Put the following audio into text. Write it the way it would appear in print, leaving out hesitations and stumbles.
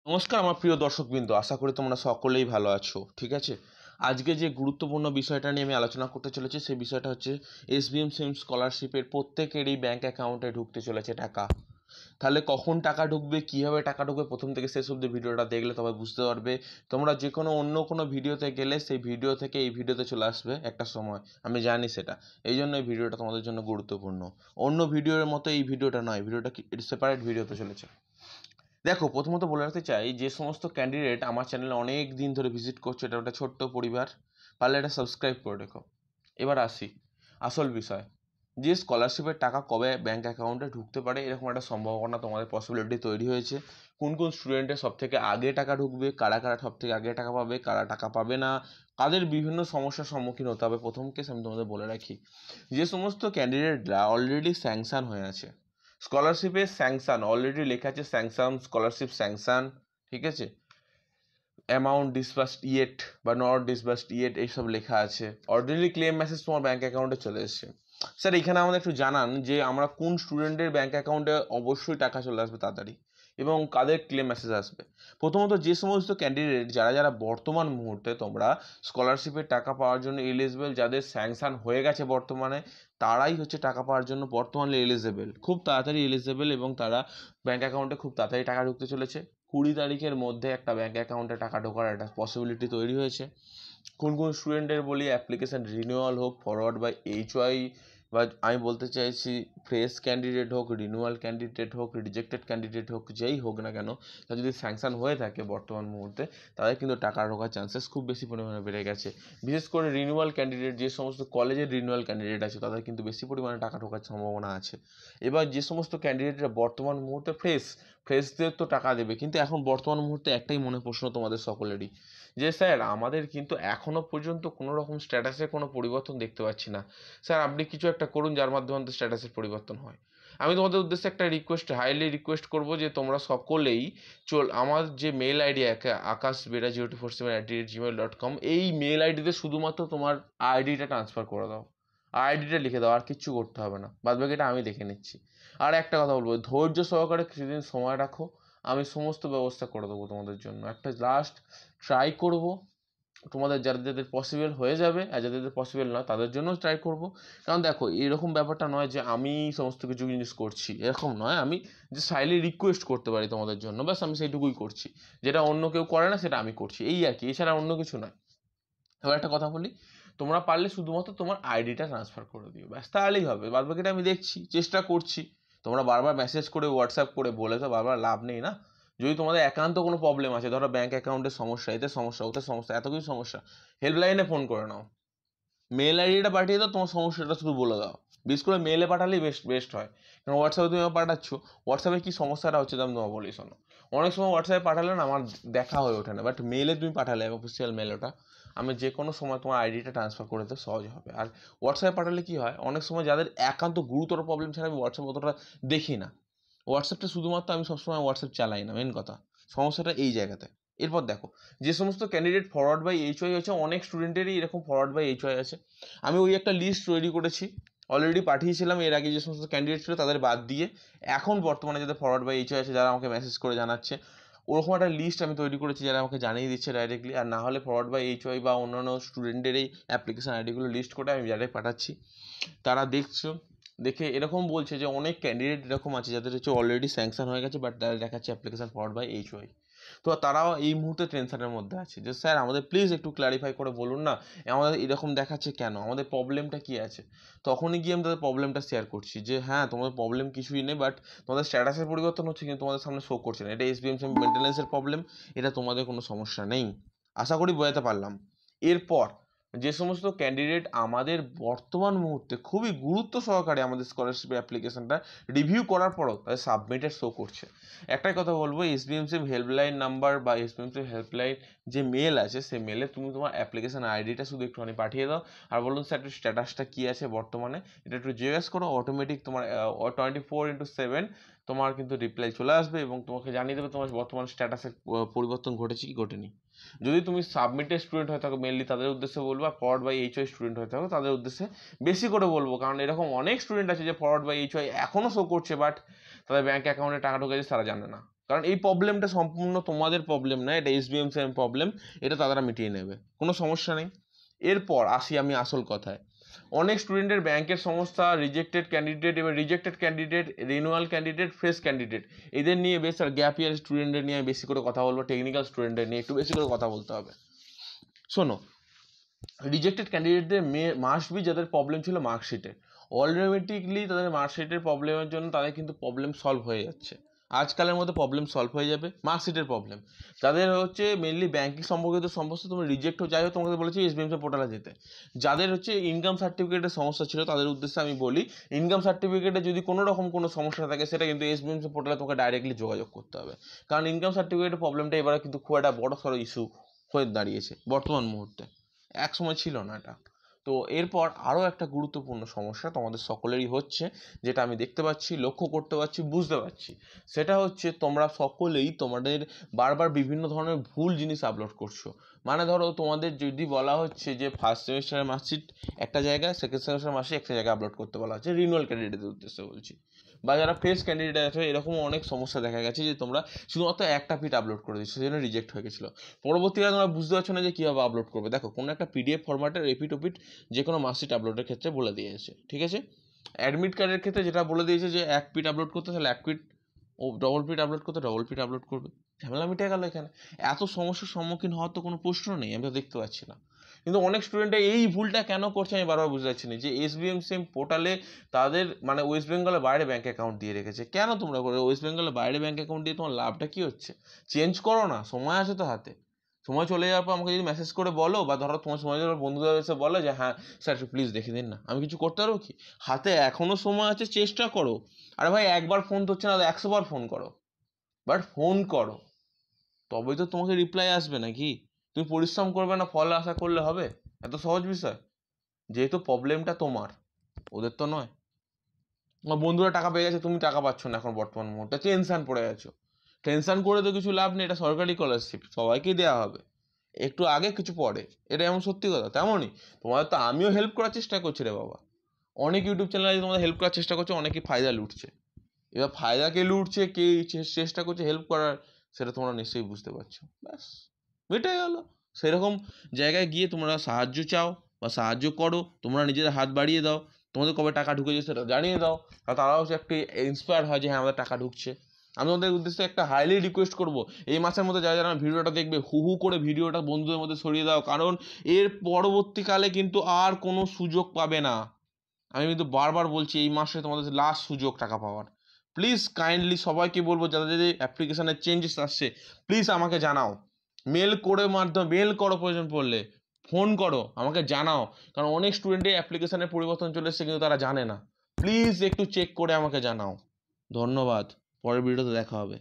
নমস্কার আমার প্রিয় দর্শকবৃন্দ, আশা করি তোমরা সকলেই ভালো আছো। ঠিক আছে, আজকে যে গুরুত্বপূর্ণ বিষয়টা নিয়ে আমি আলোচনা করতে চলেছি সেই বিষয়টা হচ্ছে এসবিএম সিম স্কলারশিপের প্রত্যেকেরই ব্যাংক অ্যাকাউন্টে ঢুকতে চলেছে টাকা। তাহলে কখন টাকা ঢুকবে, কীভাবে টাকা ঢুকবে, প্রথম থেকে শেষ অবধি ভিডিওটা দেখলে তবে বুঝতে পারবে। তোমরা যে কোনো অন্য কোনো ভিডিওতে গেলে সেই ভিডিও থেকে এই ভিডিওতে চলে আসবে একটা সময়, আমি জানি সেটা। এই জন্য এই ভিডিওটা তোমাদের জন্য গুরুত্বপূর্ণ। অন্য ভিডিওর মতো এই ভিডিওটা নয়, ভিডিওটা সেপারেট ভিডিওতে চলেছে। দেখো, প্রথমত বলে রাখতে চাই, যে সমস্ত ক্যান্ডিডেট আমার চ্যানেলে অনেক দিন ধরে ভিজিট করছে, এটা একটা ছোট্ট পরিবার, পারলে এটা সাবস্ক্রাইব করে রেখো। এবার আসি আসল বিষয়, যে স্কলারশিপের টাকা কবে ব্যাঙ্ক অ্যাকাউন্টে ঢুকতে পারে এরকম একটা সম্ভাবনা তোমাদের পসিবিলিটি তৈরি হয়েছে। কোন কোন স্টুডেন্টের সব থেকে আগে টাকা ঢুকবে, কারা কারা সব থেকে আগে টাকা পাবে, কারা টাকা পাবে না, কাদের বিভিন্ন সমস্যার সম্মুখীন হতে হবে। প্রথম কেস আমি তোমাদের বলে রাখি, যে সমস্ত ক্যান্ডিডেটরা অলরেডি স্যাংশন হয়ে আছে, স্কলারশিপের স্যাংশন অলরেডি লেখা আছে, স্যাংশন স্কলারশিপ স্যাংশন, ঠিক আছে, অ্যামাউন্ট ডিসবার্সড ইয়েট বা নট ডিসবার্সড ইয়েট এইসব লেখা আছে, অর্ডিনারি ক্লেম মেসেজ তোমার ব্যাঙ্ক অ্যাকাউন্টে চলে এসেছে। স্যার, এখানে আমাদের একটু জানান যে আমরা কোন স্টুডেন্টের ব্যাঙ্ক অ্যাকাউন্টে অবশ্যই টাকা চলে আসবে তাড়াতাড়ি এবং কাদের ক্লেম মেসেজ আসবে। প্রথমত যে সমস্ত ক্যান্ডিডেট যারা যারা বর্তমান মুহূর্তে তোমরা স্কলারশিপের টাকা পাওয়ার জন্য এলিজিবল, যাদের স্যাংশন হয়ে গেছে বর্তমানে, তারাই হচ্ছে টাকা পাওয়ার জন্য বর্তমানে এলিজিবল, খুব তাড়াতাড়ি এলিজিবল, এবং তারা ব্যাঙ্ক অ্যাকাউন্টে খুব তাড়াতাড়ি টাকা ঢুকতে চলেছে। 20 তারিখের মধ্যে একটা ব্যাঙ্ক অ্যাকাউন্টে টাকা ঢোকার একটা পসিবিলিটি তৈরি হয়েছে। কোন কোন স্টুডেন্টের বলি, অ্যাপ্লিকেশান রিনিউয়াল হোক, ফরওয়ার্ড বাই এইচওয়াই, বা আমি বলতে চাইছি ফ্রেশ ক্যান্ডিডেট হোক, রিনিউয়াল ক্যান্ডিডেট হোক, রিজেক্টেড ক্যান্ডিডেট হোক, যেই হোক না কেন, তা যদি স্যাংশন হয়ে থাকে বর্তমান মুহূর্তে, তাদের কিন্তু টাকা ঢোকার চান্সেস খুব বেশি পরিমাণে বেড়ে গেছে। বিশেষ করে রিনিউয়াল ক্যান্ডিডেট, যে সমস্ত কলেজের রিনিউয়াল ক্যান্ডিডেট আছে, তাদের কিন্তু বেশি পরিমাণে টাকা ঢোকার সম্ভাবনা আছে। এবার যে সমস্ত ক্যান্ডিডেটরা বর্তমান মুহূর্তে ফ্রেশদের তো টাকা দেবে, কিন্তু এখন বর্তমান মুহূর্তে একটাই মনে প্রশ্ন তোমাদের সকলেরই, যে স্যার আমাদের কিন্তু এখনও পর্যন্ত কোনো রকম স্ট্যাটাসের কোনো পরিবর্তন দেখতে পাচ্ছি না। স্যার আপনি কিছু একটা করুন যার মাধ্যমে আমাদের স্ট্যাটাসের পরিবর্তন হয়। আমি তোমাদের উদ্দেশ্যে একটা হাইলি রিকোয়েস্ট করবো যে তোমরা সকলেই আমার যে মেল আইডি akashbera0247@gmail.com, এই মেল আইডিতে শুধুমাত্র তোমার আইডিটা ট্রান্সফার করে দাও, আইডিটা লিখে দাও, আর কিচ্ছু করতে হবে না, বাদ বাকিটা আমি দেখে নিচ্ছি। আর একটা কথা বলবো, ধৈর্য সহকারে কিছুদিন সময় রাখো, আমি সমস্ত ব্যবস্থা করে দেবো তোমাদের জন্য। একটা লাস্ট ট্রাই করব, তোমাদের যাদের যাদের পসিবল হয়ে যাবে, আর যাদের যাদের পসিবল নয় তাদের জন্যও ট্রাই করব। কারণ দেখো, এরকম ব্যাপারটা নয় যে আমি সমস্ত কিছু জিনিস করছি, এরকম নয়। আমি যে হাইলি রিকোয়েস্ট করতে পারি তোমাদের জন্য, ব্যাস আমি সেইটুকুই করছি, যেটা অন্য কেউ করে না সেটা আমি করছি, এই আর কি, এছাড়া অন্য কিছু নয়। এবার একটা কথা বলি, তোমরা পারলে শুধুমাত্র তোমার আইডিটা ট্রান্সফার করে দিও, ব্যাস, তাহলেই হবে। বাদ বাকিটা আমি দেখছি, চেষ্টা করছি। তোমরা বারবার মেসেজ করে, হোয়াটসঅ্যাপ করে বলে তো বারবার লাভ নেই না। যদি তোমাদের একান্ত কোনো প্রবলেম আছে, ধরো ব্যাঙ্ক অ্যাকাউন্টের সমস্যা, এতে সমস্যা, ওতে সমস্যা, এত কিছু সমস্যা, হেল্পলাইনে ফোন করে নাও, মেল আইডিটা পাঠিয়ে দাও, তোমার সমস্যাটা শুধু বলে দাও। বিশেষ করে মেলে পাঠালেই বেস্ট হয়, কারণ হোয়াটসঅ্যাপে তুমি আমার পাঠাচ্ছ, হোয়াটসঅ্যাপে কী সমস্যাটা হচ্ছে আমি তোমার বলি, শোনো। অনেক সময় হোয়াটসঅ্যাপে পাঠালে না আমার দেখা হয়ে ওঠে না, বাট মেলে তুমি পাঠালে, অফিসিয়াল মেল, ওটা আমি যে কোনো সময় তোমার আইডিটা ট্রান্সফার করে দিতে সহজ হবে। আর হোয়াটসঅ্যাপে পাঠালে কী হয়, অনেক সময় যাদের একান্ত গুরুতর প্রবলেম ছাড়া আমি হোয়াটসঅ্যাপ অতটা দেখি না, হোয়াটসঅ্যাপটা শুধুমাত্র আমি সবসময় হোয়াটসঅ্যাপ চালাই না, মেন কথা সমস্যাটা এই জায়গাতে। এরপর দেখো, যে সমস্ত ক্যান্ডিডেট ফরওয়ার্ড বাই এইচওয়াই আছে, অনেক স্টুডেন্টেরই এরকম ফরওয়ার্ড বাই এইচওয়াই আছে। আমি ওই একটা লিস্ট তৈরি করেছি, অলরেডি পাঠিয়েছিলাম এর আগে, যে সমস্ত ক্যান্ডিডেট ছিল তাদের বাদ দিয়ে এখন বর্তমানে যাদের ফরওয়ার্ড বাই এইচওয়াই আছে, যারা আমাকে মেসেজ করে জানাচ্ছে, ওরকম একটা লিস্ট আমি তৈরি করেছি, যারা আমাকে জানিয়ে দিচ্ছে ডাইরেক্টলি। আর না হলে ফরওয়ার্ড বাই এইচওয়াই বা অন্যান্য স্টুডেন্টের এই অ্যাপ্লিকেশান আইডিগুলো লিস্ট করে আমি যাদের পাঠাচ্ছি, তারা দেখছো, দেখে এরকম বলছে যে অনেক ক্যান্ডিডেট এরকম আছে যাদের হচ্ছে অলরেডি স্যাংশন হয়ে গেছে, বাট তারা দেখাচ্ছে অ্যাপ্লিকেশান ফরওয়ার্ড বাই এইচওয়াই। তো তারাও এই মুহূর্তে টেনশনের মধ্যে আছে যে স্যার আমাদের প্লিজ একটু ক্ল্যারিফাই করে বলুন না, আমাদের এরকম দেখাচ্ছে কেন, আমাদের প্রবলেমটা কী আছে। তখনই গিয়ে আমি তাদের প্রবলেমটা শেয়ার করছি যে হ্যাঁ, তোমাদের প্রবলেম কিছুই নেই, বাট তোমাদের স্ট্যাটাসের পরিবর্তন হচ্ছে কিন্তু তোমাদের সামনে শো করছে না, এটা এসবিএমসি মেনটেন্যান্সের প্রবলেম, এটা তোমাদের কোনো সমস্যা নেই। আশা করি বোঝাতে পারলাম। এরপর যে সমস্ত ক্যান্ডিডেট আমাদের বর্তমান মুহূর্তে খুবই গুরুত্ব সহকারে আমাদের স্কলারশিপ অ্যাপ্লিকেশনটা রিভিউ করার পরও তাদের সাবমিটেড শো করছে, একটাই কথা বলবো, এসবিএমসি হেল্পলাইন নাম্বার বা এসবিএমসি হেল্পলাইন যে মেল আছে, সেই মেলে তুমি তোমার অ্যাপ্লিকেশন আইডিটা শুধু একটুখানি পাঠিয়ে দাও, আর বলুন স্যার একটু স্ট্যাটাসটা কী আছে বর্তমানে, এটা একটু জিজ্ঞেস করো, অটোমেটিক তোমার 24/7 তোমার কিন্তু রিপ্লাই চলে আসবে এবং তোমাকে জানিয়ে দেবে তোমার বর্তমান স্ট্যাটাসের পরিবর্তন ঘটেছে কি ঘটেনি। যদি তুমি সাবমিটেড স্টুডেন্ট হয়ে থাকো, মেনলি তাদের উদ্দেশ্যে বলবো, আর ফরওয়ার্ড বাই এইচওয়াই স্টুডেন্ট হয়ে থাকো তাদের উদ্দেশ্যে বেশি করে বলবো, কারণ এরকম অনেক স্টুডেন্ট আছে যে ফরওয়ার্ড বাই এইচওয়াই এখনও শো করছে, বাট তাদের ব্যাঙ্ক অ্যাকাউন্টে টাকা ঢুকেছে তারা জানে না, কারণ এই প্রবলেমটা সম্পূর্ণ তোমাদের প্রবলেম না, এটা এসবিএমসিএম প্রবলেম, এটা তারা মিটিয়ে নেবে, কোনো সমস্যা নেই। এরপর আসি আমি আসল কথায়। অনেক স্টুডেন্টের ব্যাংকের সমস্যা, রিজেক্টেড ক্যান্ডিডেট, এবার rejected candidate, renewal candidate, fresh candidate, এদের নিয়ে বেশ, আর গ্যাপ ইয়ার স্টুডেন্টদের নিয়ে বেশি করে কথা বলবো, টেকনিক্যাল স্টুডেন্টদের নিয়ে একটু বেশি করে কথা বলতে হবে। শোনো, রিজেক্টেড ক্যান্ডিডেটদের মাস্ট বি যাদের প্রবলেম ছিল মার্কশিটে, অটোমেটিকলি তাদের মার্কশিটের প্রবলেমের জন্য তাদের কিন্তু প্রবলেম সলভ হয়ে যাচ্ছে, আজকালের মধ্যে প্রবলেম সলভ হয়ে যাবে। মার্কশিটের প্রবলেম যাদের হচ্ছে মেনলি ব্যাঙ্কিং সম্পর্কিত সমস্যা, তুমি রিজেক্ট যাই হোক, তোমাকে বলেছি এসবিএমসি পোর্টালে যেতে। যাদের হচ্ছে ইনকাম সার্টিফিকেটের সমস্যা ছিল তাদের উদ্দেশ্যে আমি বলি, ইনকাম সার্টিফিকেটে যদি কোনো রকম কোনো সমস্যা থাকে সেটা কিন্তু এসবিএমসি পোর্টালে তোমাকে ডাইরেক্টলি যোগাযোগ করতে হবে, কারণ ইনকাম সার্টিফিকেটের প্রবলেমটা এবারে কিন্তু খুব একটা বড় সড়ো ইস্যু হয়ে দাঁড়িয়েছে বর্তমান মুহূর্তে, এক সময় ছিল না এটা। তো এরপর আরও একটা গুরুত্বপূর্ণ সমস্যা তোমাদের সকলেরই হচ্ছে, যেটা আমি দেখতে পাচ্ছি, লক্ষ্য করতে পারছি, বুঝতে পারছি, সেটা হচ্ছে তোমরা সকলেই তোমাদের বারবার বিভিন্ন ধরনের ভুল জিনিস আপলোড করছো। মানে ধরো তোমাদের যদি বলা হচ্ছে যে ফার্স্ট সেমিস্টারের মার্কশিট একটা জায়গায়, সেকেন্ড সেমিস্টারের মার্কশিট একটা জায়গায় আপলোড করতে বলা হচ্ছে, রিনিউয়াল ক্যান্ডিডেটের উদ্দেশ্যে বলছি, বা যারা ফ্রেশ ক্যান্ডিডেট আছে, এরকম অনেক সমস্যা দেখা গেছে যে তোমরা শুধুমাত্র একটা পিট আপলোড করে দিচ্ছ, সেজন্য রিজেক্ট হয়ে গেছিলো। পরবর্তীকালে তোমরা বুঝতে পারছো না যে কীভাবে আপলোড করবে। দেখো, কোনো একটা পিডিএফ ফরম্যাটের এপিট ওপিট যে কোনো মার্কশিট আপলোডের ক্ষেত্রে বলে দিয়েছে, ঠিক আছে। অ্যাডমিট কার্ডের ক্ষেত্রে যেটা বলে দিয়েছে যে এক পিট আপলোড করতে, তাহলে এক পিট, ও ডবল পিট আপলোড করতে ডবল পিট আপলোড করবে, ঝামেলা মিটে গেল এখানে। এত সমস্যার সম্মুখীন হওয়ার তো কোনো প্রশ্ন নেই, আমি তো দেখতে পাচ্ছি না। কিন্তু অনেক স্টুডেন্টরা এই ভুলটা কেন করছে আমি বারবার বুঝতে পারছি না, যে এসবিএমসিএম পোর্টালে তাদের মানে ওয়েস্ট বেঙ্গলের বাইরে ব্যাঙ্ক অ্যাকাউন্ট দিয়ে রেখেছে। কেন তোমরা করে ওয়েস্ট বেঙ্গলের বাইরে ব্যাঙ্ক অ্যাকাউন্ট দিয়ে তোমার লাভটা কী হচ্ছে? চেঞ্জ করো না, সময় আছে তো হাতে। সময় চলে যাওয়ার পর আমাকে যদি মেসেজ করে বলো, বা ধরো তোমার সময় যাওয়ার বন্ধুদের এসে বলো যে হ্যাঁ স্যার প্লিজ দেখে দিন না, আমি কিছু করতে পারবো কি? হাতে এখনও সময় আছে, চেষ্টা করো। আরে ভাই, একবার ফোন ধরছে না, 100 বার ফোন করো, বাট ফোন করো, তবেই তো তোমাকে রিপ্লাই আসবে নাকি? তুমি পরিশ্রম করবে না, ফল আশা করলে হবে? এত সহজ বিষয়? যেহেতু প্রবলেমটা তোমার, ওদের তো নয়। তোমার বন্ধুরা টাকা পেয়ে গেছে, তুমি টাকা পাচ্ছ না এখন বর্তমান মুহূর্তে, টেনশন পড়ে গেছো। টেনশন করে তো কিছু লাভ নেই, এটা সরকারি স্কলারশিপ, সবাইকেই দেওয়া হবে, একটু আগে কিছু পরে, এটা এমন সত্যি কথা। তেমনই তোমাদের তো আমিও হেল্প করার চেষ্টা করছি রে বাবা, অনেক ইউটিউব চ্যানেলে তোমাদের হেল্প করার চেষ্টা করছে, অনেকেই ফায়দা লুটছে। এবার ফায়দা কে লুটছে, কে চেষ্টা করছে হেল্প করার, সেটা তোমরা নিশ্চয়ই বুঝতে পারছো। ব্যাস, মিটে গেল। সেরকম জায়গায় গিয়ে তোমরা সাহায্য চাও বা সাহায্য করো, তোমরা নিজেদের হাত বাড়িয়ে দাও, তোমাদের কবে টাকা ঢুকেছে সেটা জানিয়ে দাও, আর তারাও একটু ইন্সপায়ার হয় যে হ্যাঁ আমাদের টাকা ঢুকছে। আমি তোমাদের উদ্দেশ্যে একটা হাইলি রিকোয়েস্ট করবো, এই মাসের মধ্যে যারা যারা ভিডিওটা দেখবে, হু হু করে ভিডিওটা বন্ধুদের মধ্যে ছড়িয়ে দাও, কারণ এর পরবর্তীকালে কিন্তু আর কোনো সুযোগ পাবে না। আমি কিন্তু বারবার বলছি, এই মাসে তোমাদের লাস্ট সুযোগ টাকা পাওয়ার। প্লিজ কাইন্ডলি সবাইকে বলবো, যাদের যাদের অ্যাপ্লিকেশানের চেঞ্জেস আসছে, প্লিজ আমাকে জানাও, মেল করে মাধ্যমে, মেল করো, প্রয়োজন পড়লে ফোন করো, আমাকে জানাও, কারণ অনেক স্টুডেন্টের অ্যাপ্লিকেশানের পরিবর্তন চলে এসেছে কিন্তু তারা জানে না। প্লিজ একটু চেক করে আমাকে জানাও। ধন্যবাদ, পরের ভিডিওতে দেখা হবে।